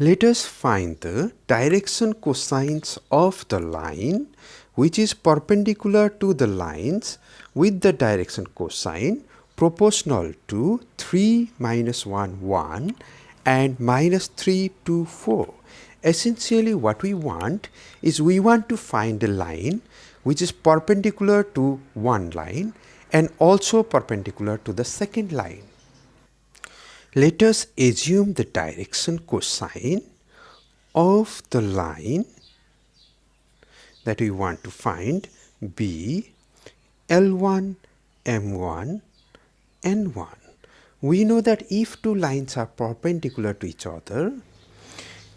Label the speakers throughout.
Speaker 1: Let us find the direction cosines of the line which is perpendicular to the lines with the direction cosine proportional to 3, minus 1, 1 and minus 3, 2, 4. Essentially what we want is we want to find a line which is perpendicular to one line and also perpendicular to the second line. Let us assume the direction cosine of the line that we want to find be L1, M1, N1. We know that if two lines are perpendicular to each other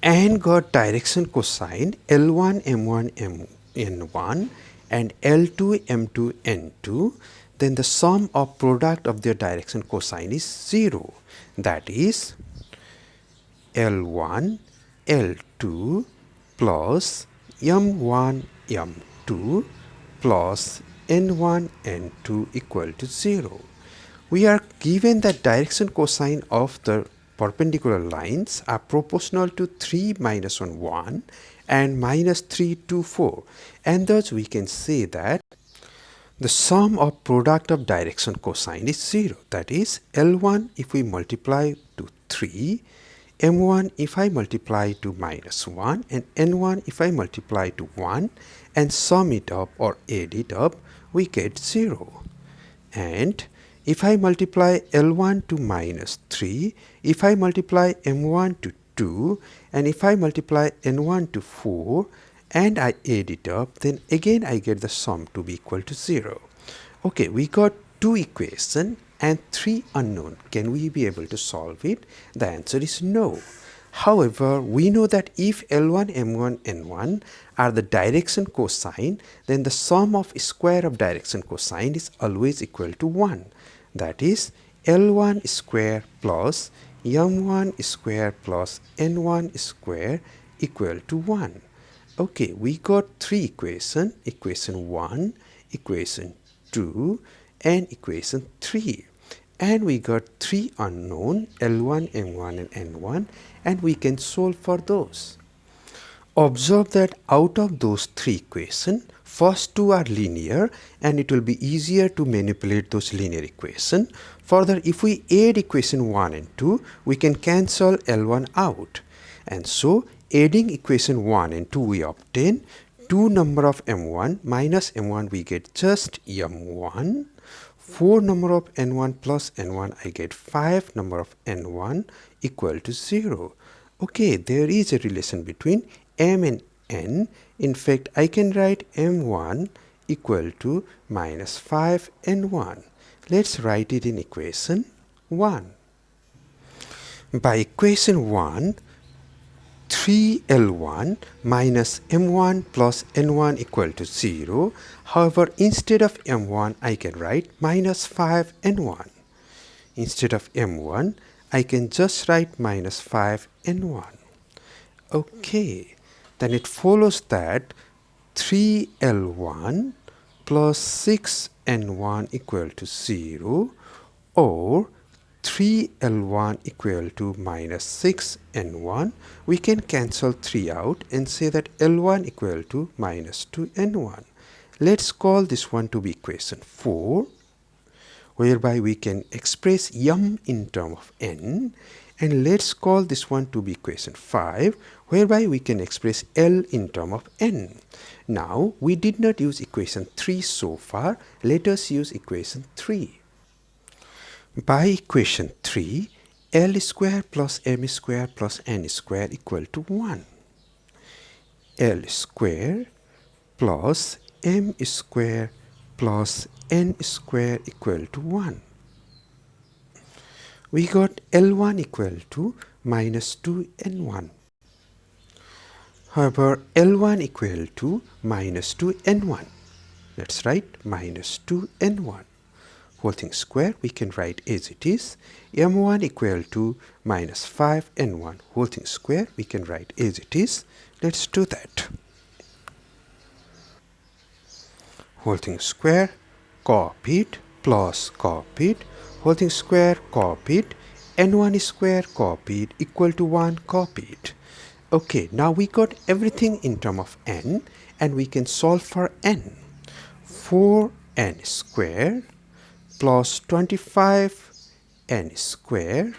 Speaker 1: and got direction cosine L1, M1, N1 and L2, M2, N2, then the sum of product of their direction cosine is 0. That is L1, L2 plus M1, M2 plus N1, N2 equal to 0. We are given that direction cosine of the perpendicular lines are proportional to 3, minus 1, 1 and minus 3, 2, 4, and thus we can say that the sum of product of direction cosine is 0. That is L1 if we multiply to 3, M1 if I multiply to minus 1 and N1 if I multiply to 1 and sum it up or add it up, we get 0. And if I multiply L1 to minus 3, if I multiply M1 to 2 and if I multiply N1 to 4 and I add it up, then again I get the sum to be equal to 0. Okay, we got two equations and three unknown. Can we be able to solve it? The answer is no. However, we know that if L1, M1, N1 are the direction cosine, then the sum of square of direction cosine is always equal to 1. That is L1 square plus M1 square plus N1 square equal to 1. Okay, we got three equations, equation 1, equation 2 and equation 3. And we got three unknown L1, M1 and N1 and we can solve for those. Observe that out of those three equations, first two are linear and it will be easier to manipulate those linear equations. Further, if we add equation 1 and 2, we can cancel L1 out. And so, adding equation 1 and 2, we obtain 2 number of M1 minus M1, we get just M1. 4 number of N1 plus N1, I get 5 number of N1 equal to 0. Okay, there is a relation between M and N. In fact, I can write M1 equal to minus 5 N1. Let's write it in equation 1. By equation 1, 3L1 minus M1 plus N1 equal to 0. However, instead of M1, I can write minus 5 N1. Instead of M1, I can just write minus 5 N1. Okay, then it follows that 3L1 plus 6N1 equal to 0 or 3L1 equal to minus 6N1, we can cancel 3 out and say that L1 equal to minus 2N1. Let's call this one to be equation 4, whereby we can express M in terms of N, and let's call this one to be equation 5, whereby we can express L in terms of N. Now, we did not use equation 3 so far, let us use equation 3. By equation 3, L square plus M square plus N square equal to 1. L square plus M square plus N square equal to 1. We got L1 equal to minus 2N1. However, L1 equal to minus 2N1. Let's write minus 2N1. Whole thing square we can write as it is. M1 equal to minus 5N1 whole thing square we can write as it is. Let's do that. Whole thing square copied plus copied, whole thing square copied, N1 square copied equal to 1 copied. Okay, now we got everything in terms of n, and we can solve for n. 4n squared plus 25n squared.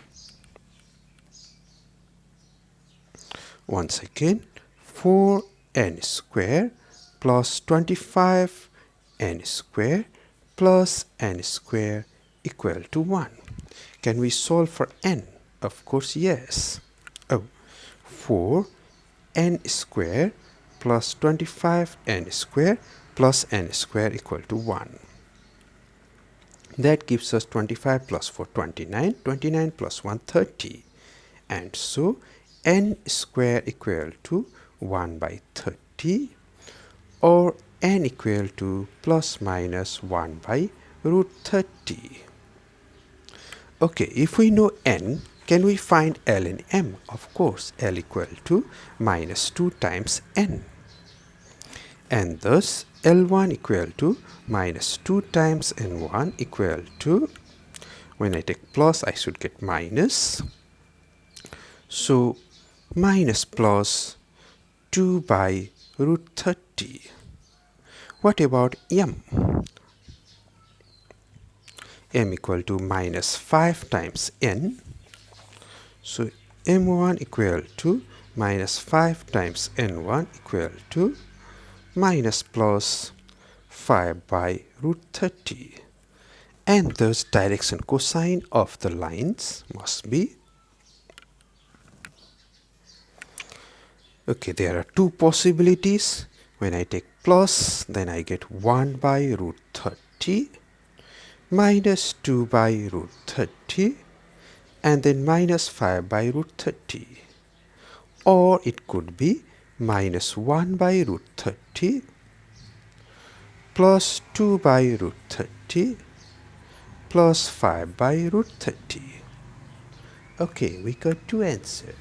Speaker 1: Once again, 4n squared plus 25n squared plus n squared equal to 1. Can we solve for n? Of course, yes. 4n squared plus 25n squared plus n squared equal to 1. That gives us 25 plus 4, 29, 29 plus 1, 30. And so n squared equal to 1 by 30, or n equal to plus minus 1 by root 30. Okay, if we know n, can we find L and M? Of course, L equal to minus 2 times n. And thus, L1 equal to minus 2 times N1 equal to, when I take plus, I should get minus. So, minus plus 2 by root 30. What about M? M equal to minus 5 times N. So, M1 equal to minus 5 times N1 equal to minus plus 5 by root 30. And thus direction cosine of the lines must be, okay, there are two possibilities. When I take plus, then I get 1 by root 30 minus 2 by root 30 and then minus 5 by root 30. Or it could be minus 1 by root 30 plus 2 by root 30 plus 5 by root 30. Okay, we got two answers.